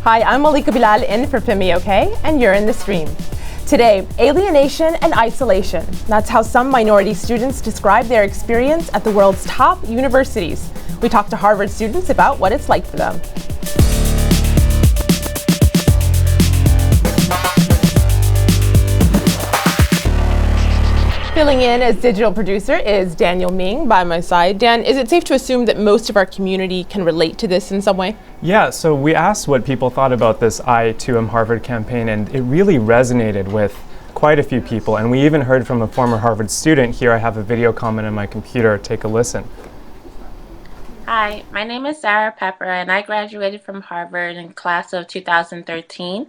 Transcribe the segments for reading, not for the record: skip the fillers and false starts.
Hi, I'm Malika Bilal in for Fimi, okay? And you're in the stream. Today, alienation and isolation. That's how some minority students describe their experience at the world's top universities. We talked to Harvard students about what it's like for them. Filling in as digital producer is Daniel Ming by my side. Dan, is it safe to assume that most of our community can relate to this in some way? Yeah, so we asked what people thought about this I Too Am Harvard campaign, and it really resonated with quite a few people. And we even heard from a former Harvard student. Here I have a video comment on my computer. Take a listen. Hi, my name is Sarah Pepper, and I graduated from Harvard in class of 2013.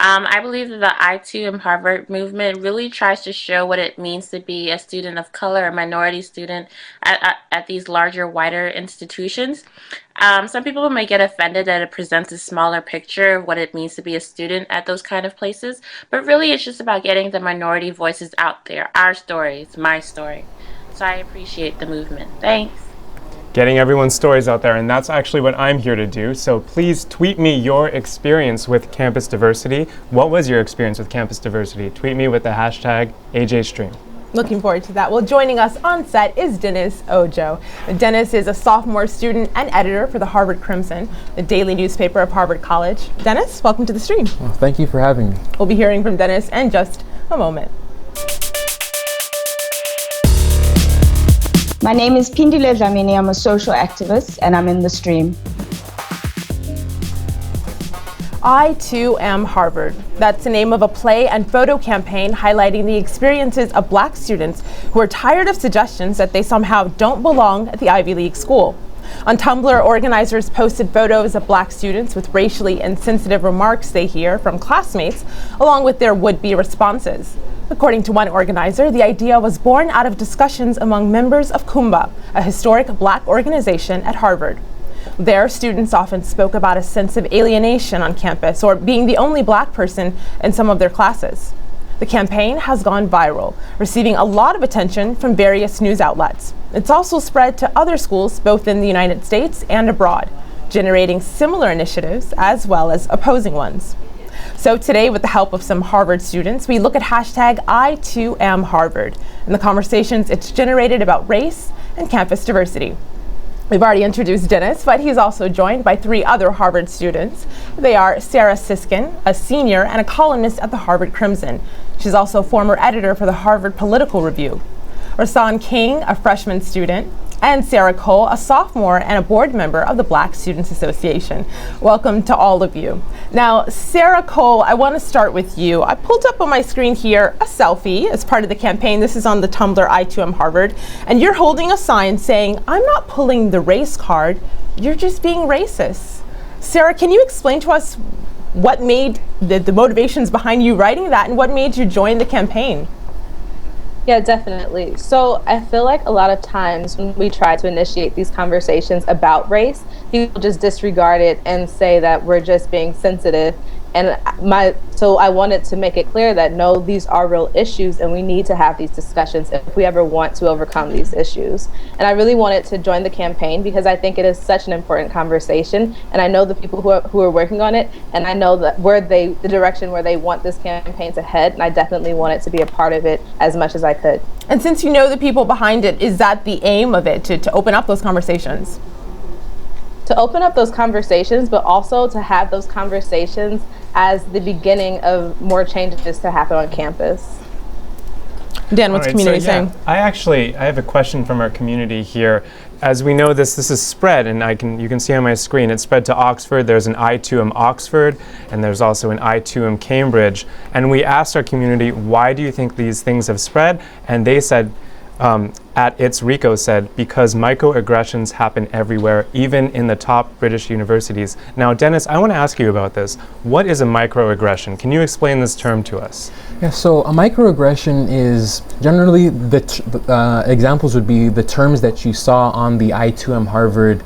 I believe that the I Too Am Harvard movement really tries to show what it means to be a student of color, a minority student at these larger, wider institutions. Some people may get offended that it presents a smaller picture of what it means to be a student at those kind of places, but really it's just about getting the minority voices out there, our stories, my story. So I appreciate the movement. Thanks. Getting everyone's stories out there, and that's actually what I'm here to do. So please tweet me your experience with campus diversity. What was your experience with campus diversity? Tweet me with the hashtag AJStream. Looking forward to that. Well, joining us on set is Dennis Ojo. Dennis is a sophomore student and editor for the Harvard Crimson, the daily newspaper of Harvard College. Dennis, welcome to the stream. Well, thank you for having me. We'll be hearing from Dennis in just a moment. My name is Pindile Dlamini. I'm a social activist, and I'm in the stream. I Too Am Harvard. That's the name of a play and photo campaign highlighting the experiences of Black students who are tired of suggestions that they somehow don't belong at the Ivy League school. On Tumblr, organizers posted photos of Black students with racially insensitive remarks they hear from classmates, along with their would-be responses. According to one organizer, the idea was born out of discussions among members of Kumba, a historic Black organization at Harvard. There, students often spoke about a sense of alienation on campus or being the only Black person in some of their classes. The campaign has gone viral, receiving a lot of attention from various news outlets. It's also spread to other schools both in the United States and abroad, generating similar initiatives as well as opposing ones. So today, with the help of some Harvard students, we look at hashtag I Too Am Harvard and the conversations it's generated about race and campus diversity. We've already introduced Dennis, but he's also joined by three other Harvard students. They are Sarah Siskin, a senior and a columnist at the Harvard Crimson. She's also former editor for the Harvard Political Review. Rasan King, a freshman student, and Sarah Cole, a sophomore and a board member of the Black Students Association. Welcome to all of you. Now, Sarah Cole, I want to start with you. I pulled up on my screen here a selfie as part of the campaign. This is on the Tumblr I Too Am Harvard, and you're holding a sign saying, "I'm not pulling the race card, you're just being racist." Sarah, can you explain to us what made the motivations behind you writing that and what made you join the campaign? Yeah, definitely. So I feel like a lot of times when we try to initiate these conversations about race, people just disregard it and say that we're just being sensitive. And so I wanted to make it clear that no, these are real issues and we need to have these discussions if we ever want to overcome these issues. And I really wanted to join the campaign because I think it is such an important conversation. And I know the people who are working on it, and I know that the direction where they want this campaign to head, and I definitely wanted to be a part of it as much as I could. And since you know the people behind it, is that the aim of it, to open up those conversations? To open up those conversations, but also to have those conversations as the beginning of more changes to happen on campus. Dan, what's the community saying? I have a question from our community here. As we know, this is spread, and you can see on my screen, it's spread to Oxford. There's an I Too Am Oxford, and there's also an I Too Am Cambridge. And we asked our community, why do you think these things have spread? And they said, at It's Rico said, because microaggressions happen everywhere, even in the top British universities. Now, Dennis, I want to ask you about this. What is a microaggression? Can you explain this term to us? Yeah, so a microaggression is generally examples would be the terms that you saw on the I Too Am Harvard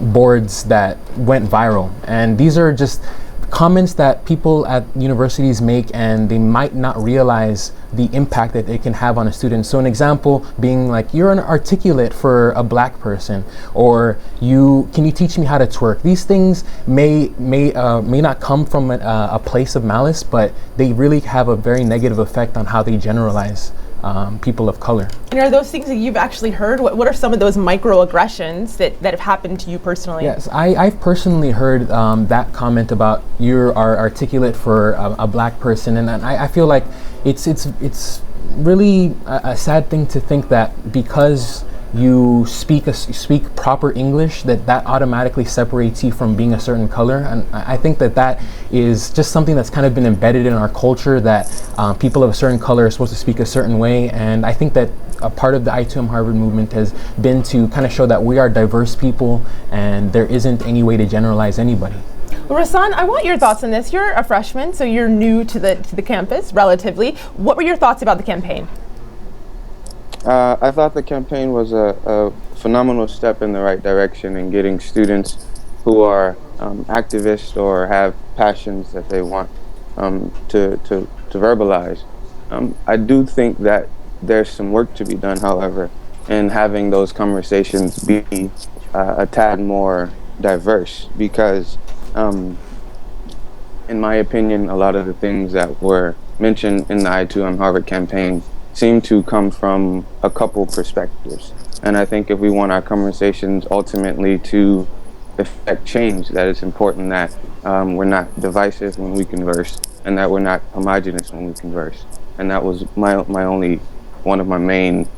boards that went viral. And these are just comments that people at universities make, and they might not realize the impact that they can have on a student. So an example being like, you're inarticulate for a black person, or can you teach me how to twerk? These things may not come from a place of malice, but they really have a very negative effect on how they generalize people of color. And are those things that you've actually heard? What are some of those microaggressions that have happened to you personally? Yes, I've personally heard that comment about you are articulate for a black person, and I feel like it's really a sad thing to think that because you speak proper English, that automatically separates you from being a certain color. And I think that is just something that's kind of been embedded in our culture, that people of a certain color are supposed to speak a certain way. And I think that a part of the I2M Harvard movement has been to kind of show that we are diverse people and there isn't any way to generalize anybody. Rasan, I want your thoughts on this. You're a freshman, so you're new to the campus, relatively. What were your thoughts about the campaign? I thought the campaign was a phenomenal step in the right direction in getting students who are activists or have passions that they want to verbalize. I do think that there's some work to be done, however, in having those conversations be a tad more diverse, because in my opinion, a lot of the things that were mentioned in the I2M Harvard campaign seem to come from a couple perspectives. And I think if we want our conversations ultimately to affect change, that it's important that we're not divisive when we converse, and that we're not homogenous when we converse. And that was one of my main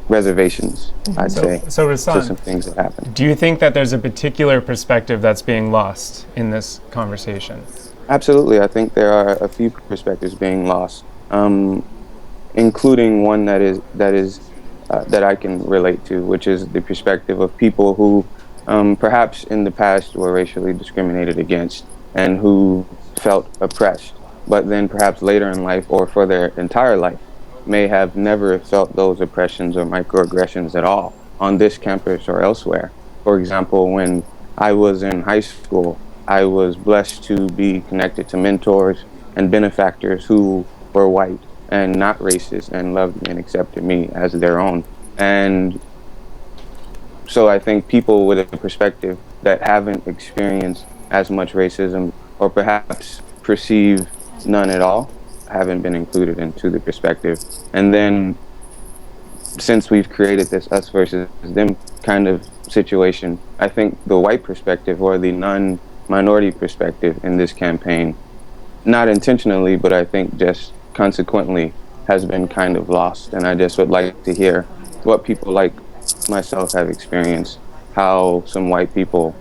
reservations, I'd say, so Rasan, to some things that happened. Do you think that there's a particular perspective that's being lost in this conversation? Absolutely. I think there are a few perspectives being lost, including one that I can relate to, which is the perspective of people who perhaps in the past were racially discriminated against and who felt oppressed, but then perhaps later in life or for their entire life may have never felt those oppressions or microaggressions at all on this campus or elsewhere. For example, when I was in high school, I was blessed to be connected to mentors and benefactors who were white and not racist and loved me and accepted me as their own. And so I think people with a perspective that haven't experienced as much racism, or perhaps perceive none at all, haven't been included into the perspective. And then since we've created this us versus them kind of situation, I think the white perspective or the non-minority perspective in this campaign, not intentionally, but I think just consequently, has been kind of lost. And I just would like to hear what people like myself have experienced, how some white people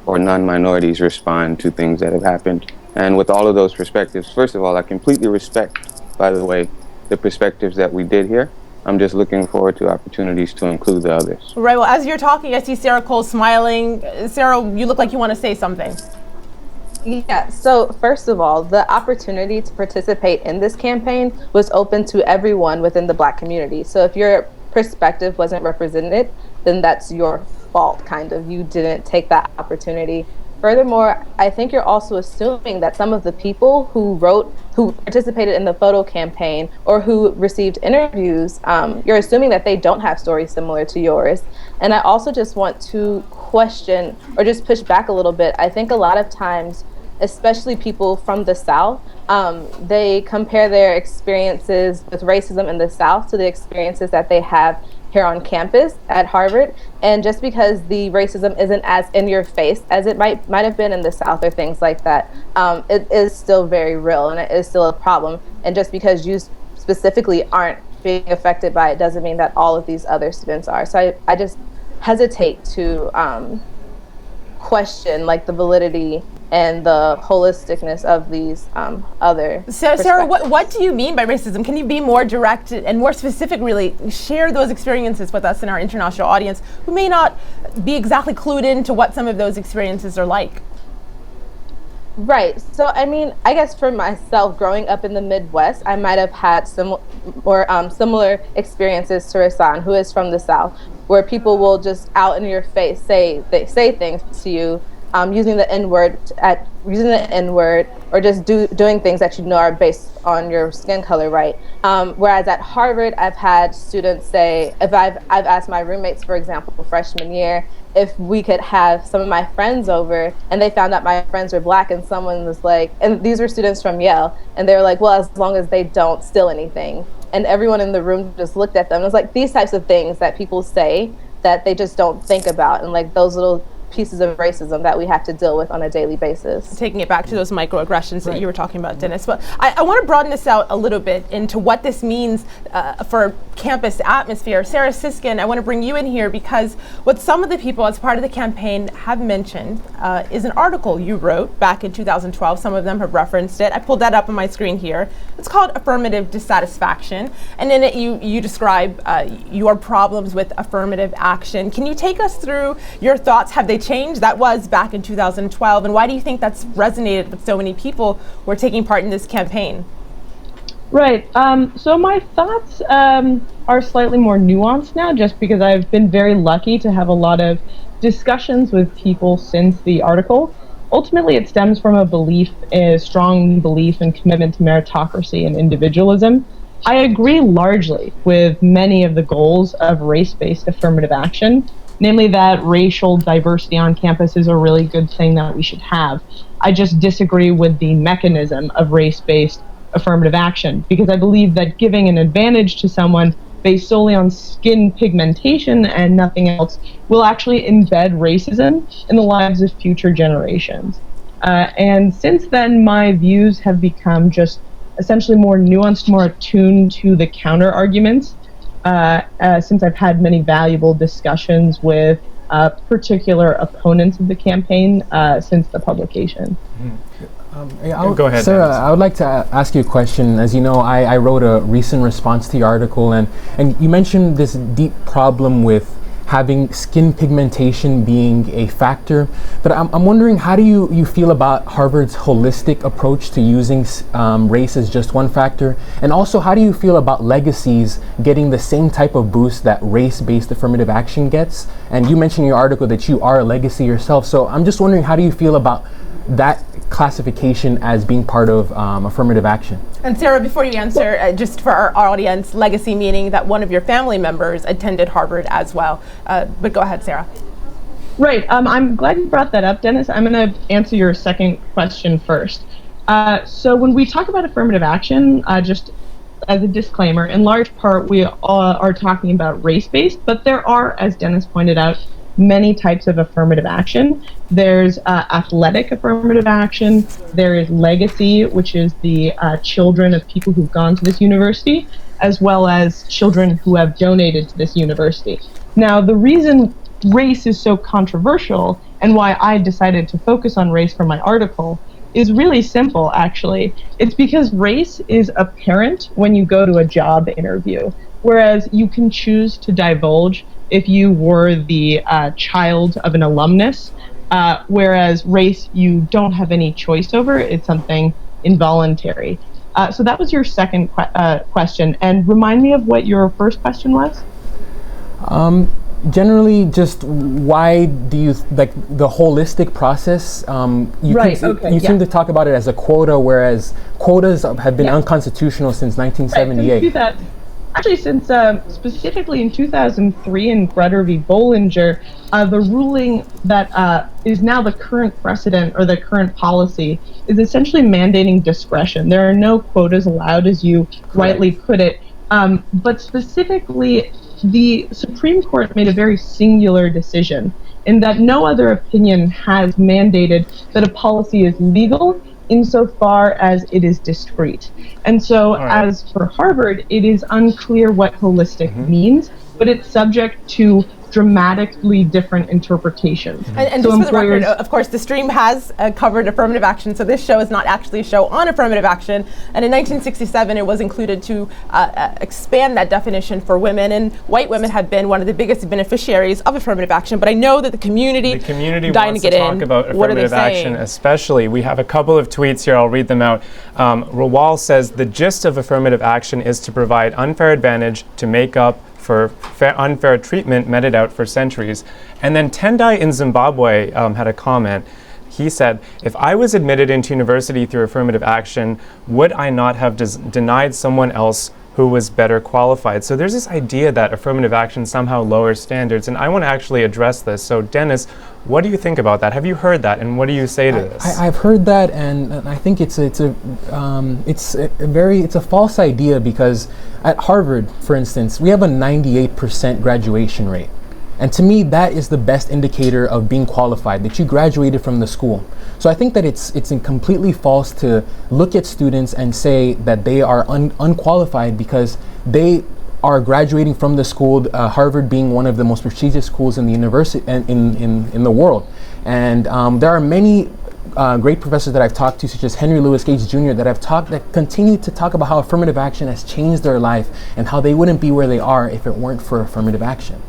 or non-minorities respond to things that have happened. And with all of those perspectives, first of all, I completely respect, by the way, the perspectives that we did here. I'm just looking forward to opportunities to include the others. Right, well, as you're talking, I see Sarah Cole smiling. Sarah, you look like you want to say something. Yeah, so first of all, the opportunity to participate in this campaign was open to everyone within the Black community. So if your perspective wasn't represented, then that's your fault, kind of. You didn't take that opportunity. Furthermore, I think you're also assuming that some of the people who participated in the photo campaign or who received interviews, you're assuming that they don't have stories similar to yours. And I also just want to question or just push back a little bit. I think a lot of times, especially people from the South, they compare their experiences with racism in the South to the experiences that they have here on campus at Harvard. And just because the racism isn't as in your face as it might have been in the South or things like that, it is still very real and it is still a problem. And just because you specifically aren't being affected by it doesn't mean that all of these other students are. So I just hesitate to question like the validity and the holisticness of these other So, Sarah, what do you mean by racism? Can you be more direct and more specific, really? Share those experiences with us and our international audience who may not be exactly clued into what some of those experiences are like. Right. So, I mean, I guess for myself, growing up in the Midwest, I might have had similar experiences to Rasan, who is from the South, where people will just out in your face say things to you using the N-word or just doing things that you know are based on your skin color, right? Whereas at Harvard, I've had students say, if I've asked my roommates, for example, freshman year, if we could have some of my friends over, and they found out my friends were Black, and someone was like, and these were students from Yale, and they were like, well, as long as they don't steal anything. And everyone in the room just looked at them. It was like these types of things that people say that they just don't think about, and like those little pieces of racism that we have to deal with on a daily basis. Taking it back to those microaggressions that you were talking about, Dennis. But I want to broaden this out a little bit into what this means for campus atmosphere. Sarah Siskin, I want to bring you in here because what some of the people as part of the campaign have mentioned is an article you wrote back in 2012. Some of them have referenced it. I pulled that up on my screen here. It's called Affirmative Dissatisfaction. And in it, you describe your problems with affirmative action. Can you take us through your thoughts? Have they changed? That was back in 2012. And why do you think that's resonated with so many people who are taking part in this campaign? Right. So my thoughts are slightly more nuanced now, just because I've been very lucky to have a lot of discussions with people since the article. Ultimately, it stems from a strong belief and commitment to meritocracy and individualism. I agree largely with many of the goals of race-based affirmative action, namely that racial diversity on campus is a really good thing that we should have. I just disagree with the mechanism of race-based affirmative action, because I believe that giving an advantage to someone based solely on skin pigmentation and nothing else will actually embed racism in the lives of future generations. And since then, my views have become just essentially more nuanced, more attuned to the counter arguments, since I've had many valuable discussions with particular opponents of the campaign since the publication. Go ahead, Sarah, Dennis. I would like to ask you a question. As you know, I wrote a recent response to your article, and you mentioned this deep problem with having skin pigmentation being a factor. But I'm wondering, how do you feel about Harvard's holistic approach to using race as just one factor? And also, how do you feel about legacies getting the same type of boost that race-based affirmative action gets? And you mentioned in your article that you are a legacy yourself. So I'm just wondering, how do you feel about that classification as being part of affirmative action? And Sarah, before you answer, just for our audience, legacy meaning that one of your family members attended Harvard as well. But go ahead, Sarah. Right. I'm glad you brought that up, Dennis. I'm going to answer your second question first. So when we talk about affirmative action, just as a disclaimer, in large part we are talking about race-based, but there are, as Dennis pointed out, many types of affirmative action. There's athletic affirmative action. There is legacy, which is the children of people who've gone to this university, as well as children who have donated to this university. Now, the reason race is so controversial and why I decided to focus on race for my article is really simple, actually. It's because race is apparent when you go to a job interview, whereas you can choose to divulge if you were the child of an alumnus, whereas race you don't have any choice over. It's something involuntary. So that was your second question. And remind me of what your first question was? Generally, just why do you like the holistic process? You seem to talk about it as a quota, whereas quotas have been unconstitutional since 1978. Right, actually, since specifically in 2003 in Grutter v. Bollinger, the ruling that is now the current precedent or the current policy is essentially mandating discretion. There are no quotas allowed, as you rightly put it, but specifically the Supreme Court made a very singular decision in that no other opinion has mandated that a policy is legal insofar as it is discrete. And so as for Harvard, it is unclear what holistic means, but it's subject to dramatically different interpretations. And just for the record, of course, the stream has covered affirmative action, so this show is not actually a show on affirmative action. And in 1967, it was included to expand that definition for women, and white women have been one of the biggest beneficiaries of affirmative action. But I know that the community wants to talk about affirmative action, especially. We have a couple of tweets here. I'll read them out. Rawal says, the gist of affirmative action is to provide unfair advantage to make up for unfair treatment meted out for centuries. And then Tendai in Zimbabwe had a comment. he said, if I was admitted into university through affirmative action, would I not have denied someone else who was better qualified? So there's this idea that affirmative action somehow lowers standards, and I want to actually address this. So Dennis, what do you think about that? Have you heard that, and what do you say to this? I've heard that, and I think it's a false idea, because at Harvard, for instance, we have a 98% graduation rate. And to me, that is the best indicator of being qualified, that you graduated from the school. So I think that it's completely false to look at students and say that they are unqualified because they are graduating from the school, Harvard being one of the most prestigious schools in the university in the world. And there are many great professors that I've talked to, such as Henry Louis Gates Jr., that continue to talk about how affirmative action has changed their life and how they wouldn't be where they are if it weren't for affirmative action.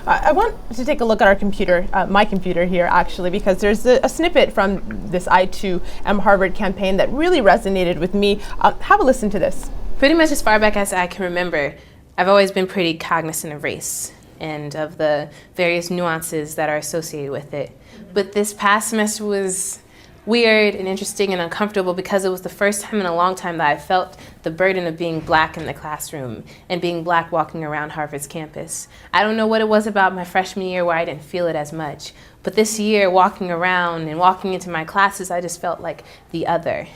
I want to take a look at our computer, my computer here actually, because there's a snippet from this I Too Am Harvard campaign that really resonated with me. Have a listen to this. Pretty much as far back as I can remember, I've always been pretty cognizant of race and of the various nuances that are associated with it. But this past semester was weird and interesting and uncomfortable because it was the first time in a long time that I felt the burden of being black in the classroom and being black walking around Harvard's campus. I don't know what it was about my freshman year where I didn't feel it as much, but this year walking around and walking into my classes, I just felt like the other.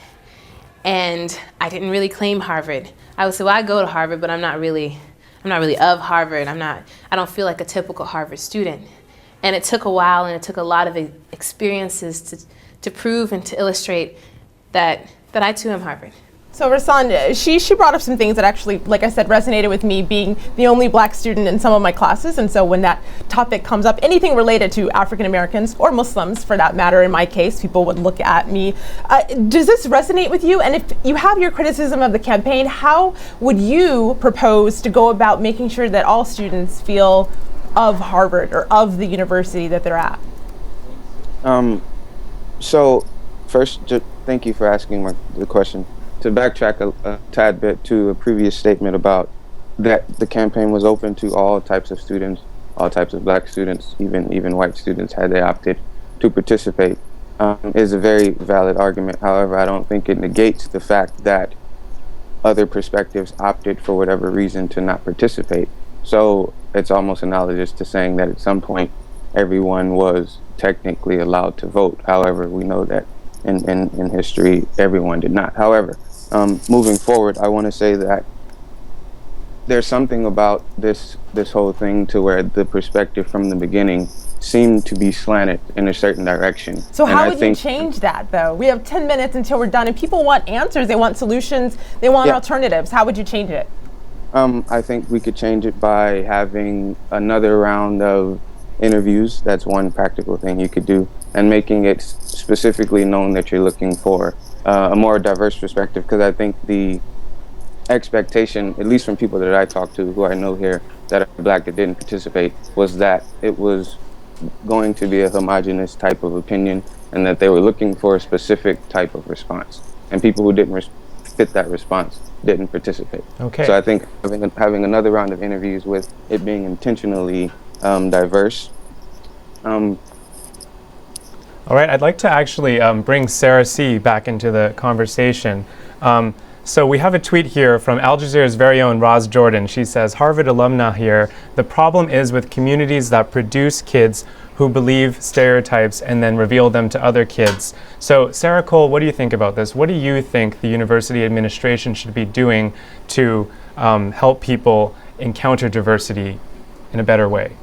And I didn't really claim Harvard. I would say, well, I go to Harvard, but I'm not really of Harvard. I don't feel like a typical Harvard student. And it took a while, and it took a lot of experiences to prove and to illustrate that I too am Harvard. So Rasan, she brought up some things that actually, like I said, resonated with me, being the only black student in some of my classes. And so when that topic comes up, anything related to African Americans or Muslims for that matter, in my case, people would look at me. Does this resonate with you? And if you have your criticism of the campaign, how would you propose to go about making sure that all students feel of Harvard or of the university that they're at? So first, thank you for asking the question. To backtrack a tad bit to a previous statement about that the campaign was open to all types of students, all types of black students, even white students, had they opted to participate, is a very valid argument. However, I don't think it negates the fact that other perspectives opted for whatever reason to not participate. So it's almost analogous to saying that at some point everyone was technically allowed to vote. However, we know that in history everyone did not. However, moving forward, I want to say that there's something about this whole thing to where the perspective from the beginning seemed to be slanted in a certain direction. So how would you change that, though? We have 10 minutes until we're done, and people want answers, they want solutions, they want alternatives. How would you change it? I think we could change it by having another round of interviews. That's one practical thing you could do, and making it specifically known that you're looking for a more diverse perspective, because I think the expectation, at least from people that I talk to who I know here that are black that didn't participate, was that it was going to be a homogenous type of opinion and that they were looking for a specific type of response, and people who didn't fit that response didn't participate. Okay. So I think having another round of interviews with it being intentionally diverse. All right, I'd like to actually bring Sarah C. back into the conversation. So we have a tweet here from Al Jazeera's very own Roz Jordan. She says, Harvard alumna here, the problem is with communities that produce kids who believe stereotypes and then reveal them to other kids. So Sarah Cole, what do you think about this? What do you think the university administration should be doing to help people encounter diversity in a better way?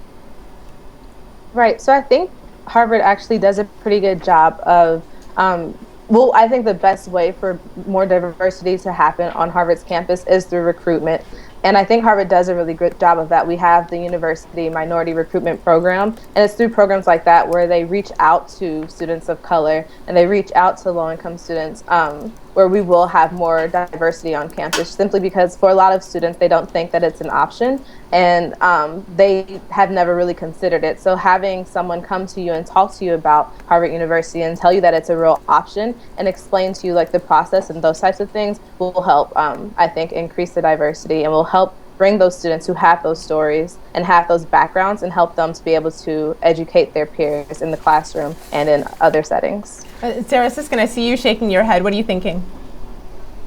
Right, so I think Harvard actually does a pretty good job of, I think the best way for more diversity to happen on Harvard's campus is through recruitment. And I think Harvard does a really good job of that. We have the University Minority Recruitment Program, and it's through programs like that where they reach out to students of color and they reach out to low-income students, where we will have more diversity on campus, simply because for a lot of students, they don't think that it's an option, and they have never really considered it. So having someone come to you and talk to you about Harvard University and tell you that it's a real option and explain to you like the process and those types of things will help, I think, increase the diversity and will help bring those students who have those stories and have those backgrounds and help them to be able to educate their peers in the classroom and in other settings. Sarah Siskin, I see you shaking your head. What are you thinking?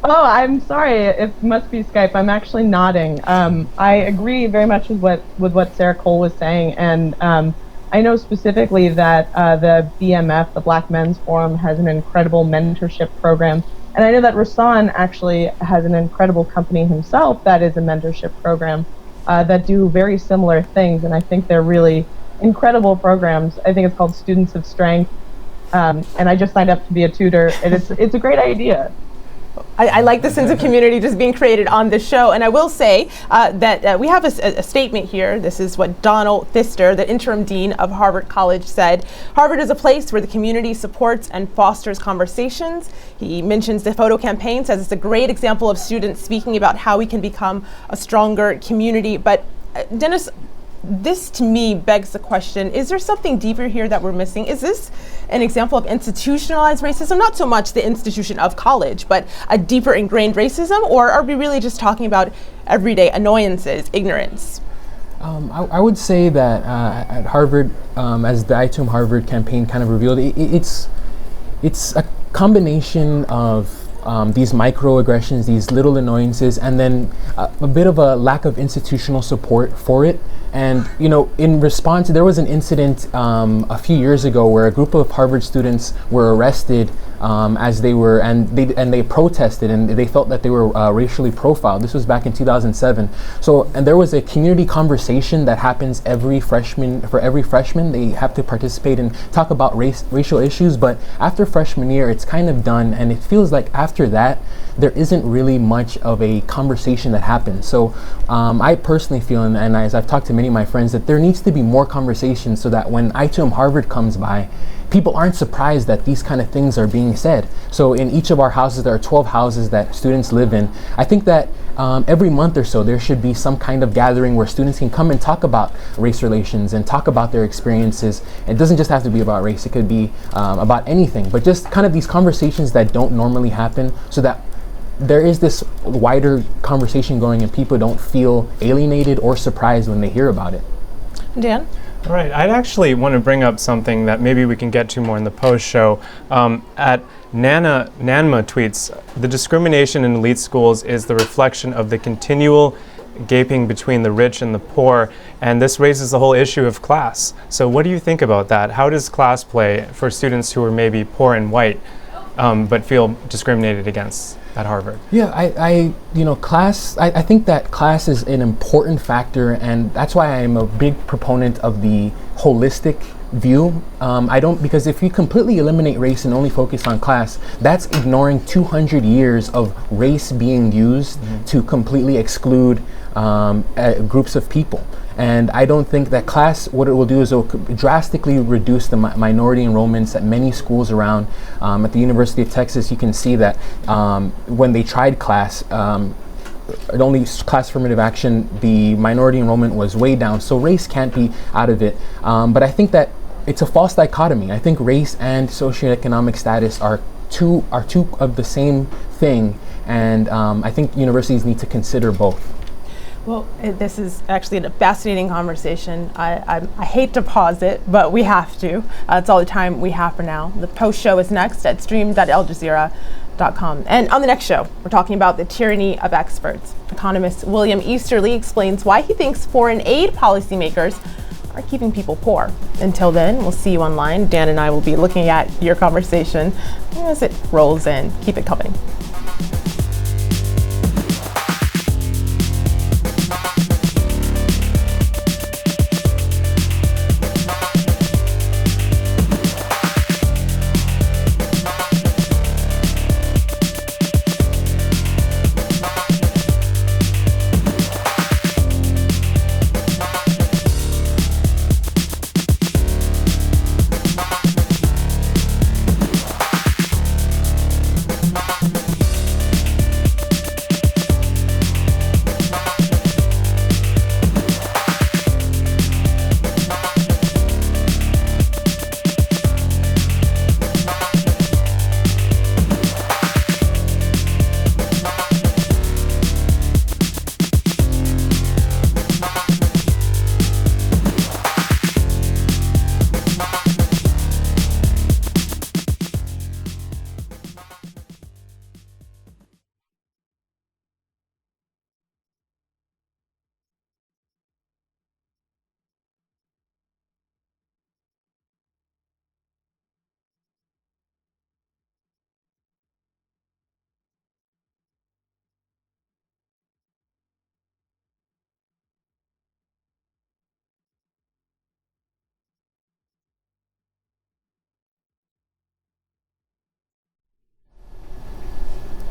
Oh, I'm sorry. It must be Skype. I'm actually nodding. I agree very much with what Sarah Cole was saying, and I know specifically that the BMF, the Black Men's Forum, has an incredible mentorship program, and I know that Rasan actually has an incredible company himself that is a mentorship program that do very similar things, and I think they're really incredible programs. I think it's called Students of Strength, and I just signed up to be a tutor, and it's a great idea. I like the sense of community just being created on this show. And I will say that we have a statement here. This is what Donald Pfister, the interim dean of Harvard College, said. Harvard is a place where the community supports and fosters conversations. He mentions the photo campaign, says it's a great example of students speaking about how we can become a stronger community. But Dennis, this to me begs the question, is there something deeper here that we're missing? Is this an example of institutionalized racism? Not so much the institution of college, but a deeper ingrained racism? Or are we really just talking about everyday annoyances, ignorance? I would say that at Harvard, as the I Too Am Harvard campaign kind of revealed, it's a combination of these microaggressions, these little annoyances, and then a bit of a lack of institutional support for it. And, you know, in response, there was an incident a few years ago where a group of Harvard students were arrested as they were, and they protested, and they felt that they were racially profiled. This was back in 2007. So, and there was a community conversation that happens for every freshman. They have to participate and talk about racial issues. But after freshman year, it's kind of done, and it feels like after that, there isn't really much of a conversation that happens. So I personally feel, and as I've talked to many of my friends, that there needs to be more conversations so that when I Too Am Harvard comes by, people aren't surprised that these kind of things are being said. So in each of our houses, there are 12 houses that students live in. I think that every month or so, there should be some kind of gathering where students can come and talk about race relations and talk about their experiences. It doesn't just have to be about race, it could be about anything, but just kind of these conversations that don't normally happen, so that there is this wider conversation going and people don't feel alienated or surprised when they hear about it. Dan? All right, I'd actually want to bring up something that maybe we can get to more in the post show. At Nanma tweets, the discrimination in elite schools is the reflection of the continual gaping between the rich and the poor, and this raises the whole issue of class. So what do you think about that? How does class play for students who are maybe poor and white but feel discriminated against at Harvard? Yeah, class, I think that class is an important factor, and that's why I'm a big proponent of the holistic view. Because if you completely eliminate race and only focus on class, that's ignoring 200 years of race being used to completely exclude groups of people. And I don't think that class, what it will do is it will drastically reduce the minority enrollments at many schools around. At the University of Texas, you can see that when they tried class, only class affirmative action, the minority enrollment was way down. So race can't be out of it. But I think that it's a false dichotomy. I think race and socioeconomic status are two of the same thing. And I think universities need to consider both. Well, this is actually a fascinating conversation. I hate to pause it, but we have to. It's all the time we have for now. The post show is next at stream.aljazeera.com. And on the next show, we're talking about the tyranny of experts. Economist William Easterly explains why he thinks foreign aid policymakers are keeping people poor. Until then, we'll see you online. Dan and I will be looking at your conversation as it rolls in. Keep it coming.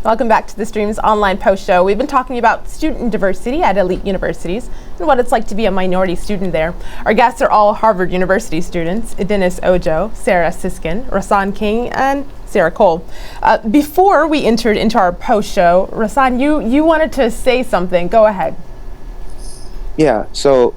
Welcome back to the Stream's online post show. We've been talking about student diversity at elite universities and what it's like to be a minority student there. Our guests are all Harvard University students: Dennis Ojo, Sarah Siskin, Rasan King, and Sarah Cole. Before we entered into our post show, Rasan, you wanted to say something. Go ahead. Yeah, so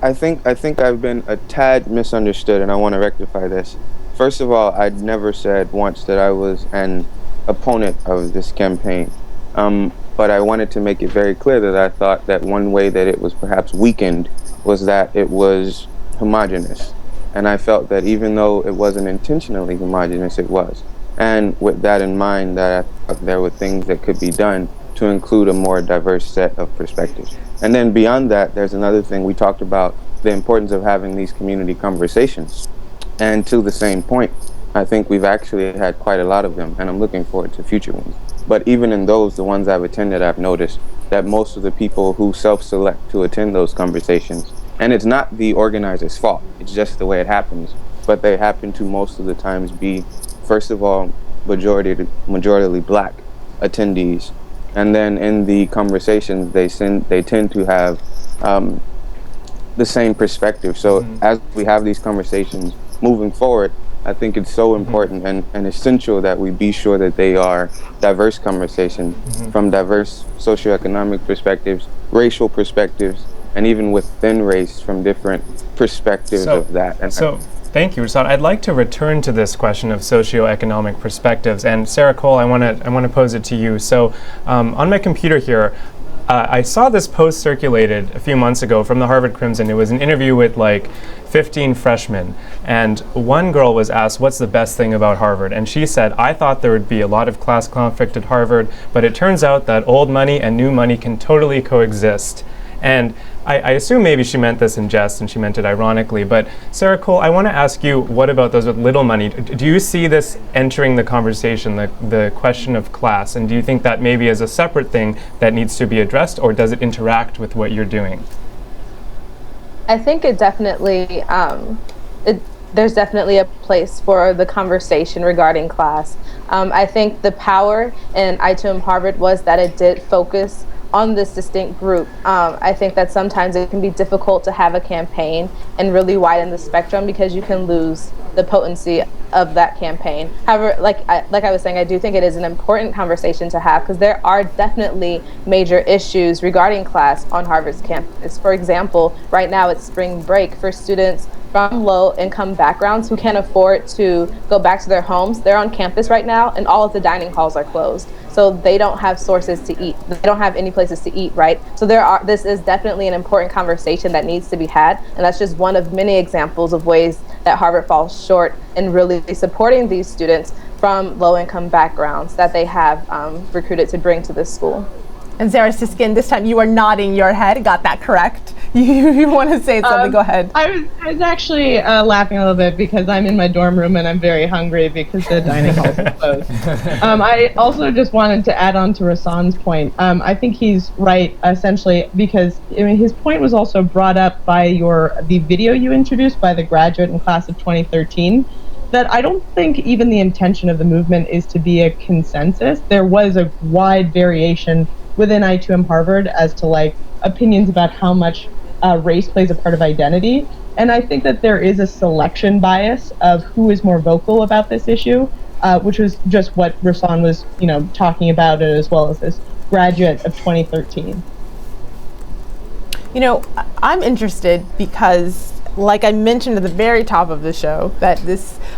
I think I've been a tad misunderstood, and I want to rectify this. First of all, I'd never said once that I was an opponent of this campaign, but I wanted to make it very clear that I thought that one way that it was perhaps weakened was that it was homogenous, and I felt that even though it wasn't intentionally homogenous, it was. And with that in mind, that I thought there were things that could be done to include a more diverse set of perspectives. And then beyond that, there's another thing. We talked about the importance of having these community conversations, and to the same point, I think we've actually had quite a lot of them, and I'm looking forward to future ones. But even in those, the ones I've attended, I've noticed that most of the people who self-select to attend those conversations, and it's not the organizer's fault, it's just the way it happens, but they happen to most of the times be, first of all, majoritarily black attendees, and then in the conversations, they tend to have the same perspective. So as we have these conversations moving forward, I think it's so important and essential that we be sure that they are diverse conversations from diverse socioeconomic perspectives, racial perspectives, and even within race from different perspectives of that. And thank you, Rasan. I'd like to return to this question of socioeconomic perspectives. And Sarah Cole, I want to pose it to you. So on my computer here, I saw this post circulated a few months ago from the Harvard Crimson. It was an interview with like 15 freshmen, and one girl was asked, what's the best thing about Harvard? And she said, I thought there would be a lot of class conflict at Harvard, but it turns out that old money and new money can totally coexist. And I assume maybe she meant this in jest and she meant it ironically, but Sarah Cole, I want to ask you, what about those with little money? Do you see this entering the conversation, the question of class, and do you think that maybe is a separate thing that needs to be addressed, or does it interact with what you're doing? I think it definitely, there's definitely a place for the conversation regarding class. I think the power in I2M Harvard was that it did focus on this distinct group. I think that sometimes it can be difficult to have a campaign and really widen the spectrum because you can lose the potency of that campaign. However, like I was saying, I do think it is an important conversation to have because there are definitely major issues regarding class on Harvard's campus. For example, right now it's spring break for students from low-income backgrounds who can't afford to go back to their homes. They're on campus right now, and all of the dining halls are closed. So they don't have sources to eat. They don't have any places to eat, right? So this is definitely an important conversation that needs to be had, and that's just one of many examples of ways that Harvard falls short in really supporting these students from low-income backgrounds that they have recruited to bring to this school. And Sarah Siskin, this time you are nodding your head. Got that correct? You want to say something? Go ahead. I was actually laughing a little bit because I'm in my dorm room and I'm very hungry because the dining halls are closed. I also just wanted to add on to Rasan's point. I think he's right, essentially, because his point was also brought up by the video you introduced by the graduate in class of 2013. That I don't think even the intention of the movement is to be a consensus. There was a wide variation within I2M Harvard as to opinions about how much race plays a part of identity. And I think that there is a selection bias of who is more vocal about this issue, which was just what Rasan was, talking about, as well as this graduate of 2013. I'm interested because, like I mentioned at the very top of the show, that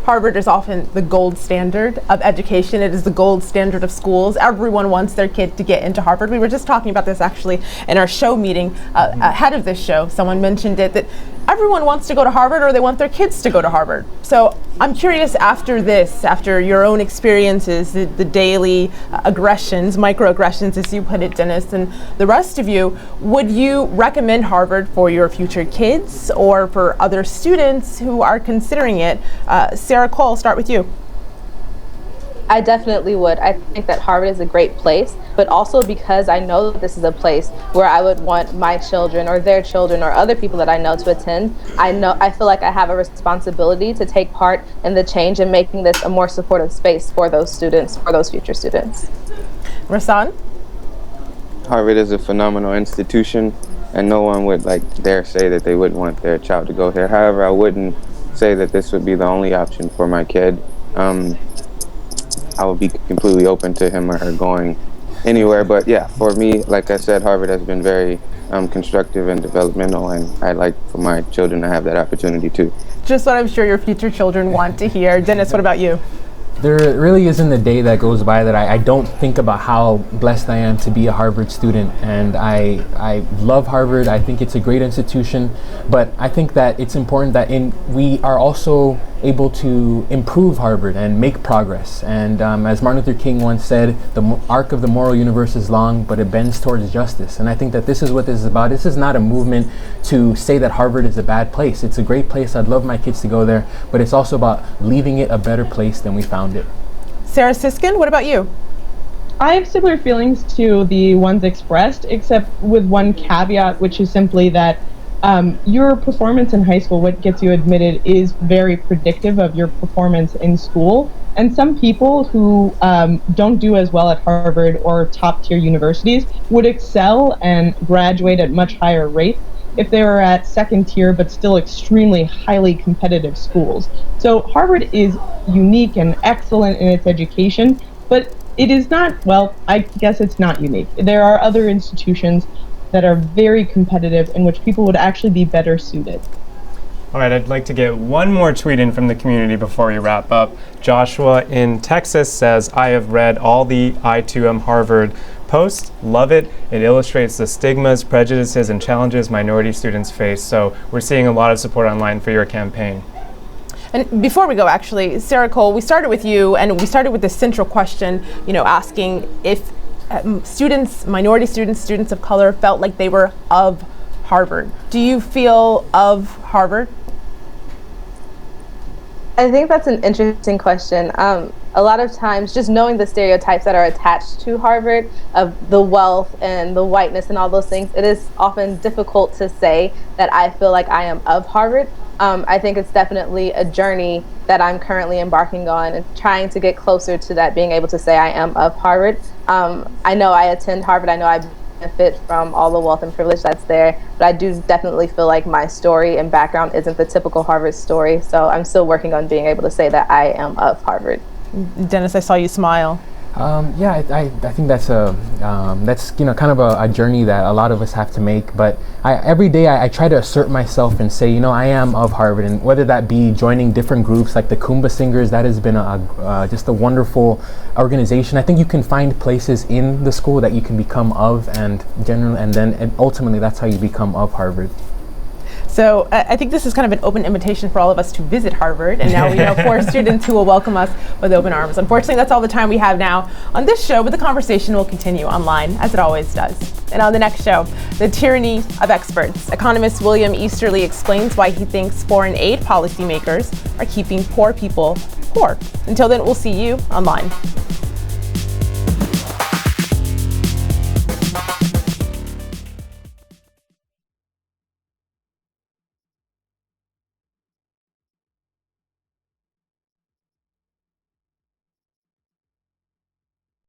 Harvard is often the gold standard of education. It is the gold standard of schools. Everyone wants their kid to get into Harvard. We were just talking about this actually in our show meeting ahead of this show. Someone mentioned it, that everyone wants to go to Harvard, or they want their kids to go to Harvard. So I'm curious, after your own experiences, the daily aggressions, microaggressions, as you put it, Dennis, and the rest of you, would you recommend Harvard for your future kids or for other students who are considering it? Sarah Cole, I'll start with you. I definitely would. I think that Harvard is a great place, but also because I know that this is a place where I would want my children or their children or other people that I know to attend. I feel like I have a responsibility to take part in the change and making this a more supportive space for those students, for those future students. Rasan? Harvard is a phenomenal institution, and no one would dare say that they wouldn't want their child to go here. However, I wouldn't say that this would be the only option for my kid. I would be completely open to him or her going anywhere. But yeah, for me, like I said, Harvard has been very constructive and developmental, and I'd like for my children to have that opportunity too. Just what I'm sure your future children want to hear. Dennis, what about you? There really isn't a day that goes by that I don't think about how blessed I am to be a Harvard student. And I love Harvard. I think it's a great institution. But I think that it's important that we are also able to improve Harvard and make progress. And as Martin Luther King once said, the arc of the moral universe is long, but it bends towards justice. And I think that this is what this is about. This is not a movement to say that Harvard is a bad place. It's a great place. I'd love my kids to go there. But it's also about leaving it a better place than we found it. Sarah Siskin, what about you? I have similar feelings to the ones expressed, except with one caveat, which is simply that your performance in high school, what gets you admitted, is very predictive of your performance in school. And some people who don't do as well at Harvard or top-tier universities would excel and graduate at much higher rates if they were at second tier but still extremely highly competitive schools. So Harvard is unique and excellent in its education, but it is not, well, I guess it's not unique. There are other institutions that are very competitive in which people would actually be better suited. All right, I'd like to get one more tweet in from the community before we wrap up. Joshua in Texas says, I have read all the I too am Harvard posts, love it. It illustrates the stigmas, prejudices, and challenges minority students face. So we're seeing a lot of support online for your campaign. And before we go, actually, Sarah Cole, we started with you, and we started with this central question, asking if students, minority students, students of color felt like they were of Harvard. Do you feel of Harvard? I think that's an interesting question. A lot of times, just knowing the stereotypes that are attached to Harvard of the wealth and the whiteness and all those things, it is often difficult to say that I feel like I am of Harvard. I think it's definitely a journey that I'm currently embarking on and trying to get closer to that, being able to say I am of Harvard. I know I attend Harvard. I know I benefit from all the wealth and privilege that's there, but I do definitely feel like my story and background isn't the typical Harvard story. So I'm still working on being able to say that I am of Harvard. Dennis, I saw you smile. Yeah, I think that's kind of a journey that a lot of us have to make. But every day I try to assert myself and say, I am of Harvard, and whether that be joining different groups like the Kumbah Singers, that has been just a wonderful organization. I think you can find places in the school that you can become of, and ultimately that's how you become of Harvard. So I think this is kind of an open invitation for all of us to visit Harvard, and now we know 4 students who will welcome us with open arms. Unfortunately, that's all the time we have now on this show, but the conversation will continue online, as it always does. And on the next show, the tyranny of experts. Economist William Easterly explains why he thinks foreign aid policymakers are keeping poor people poor. Until then, we'll see you online.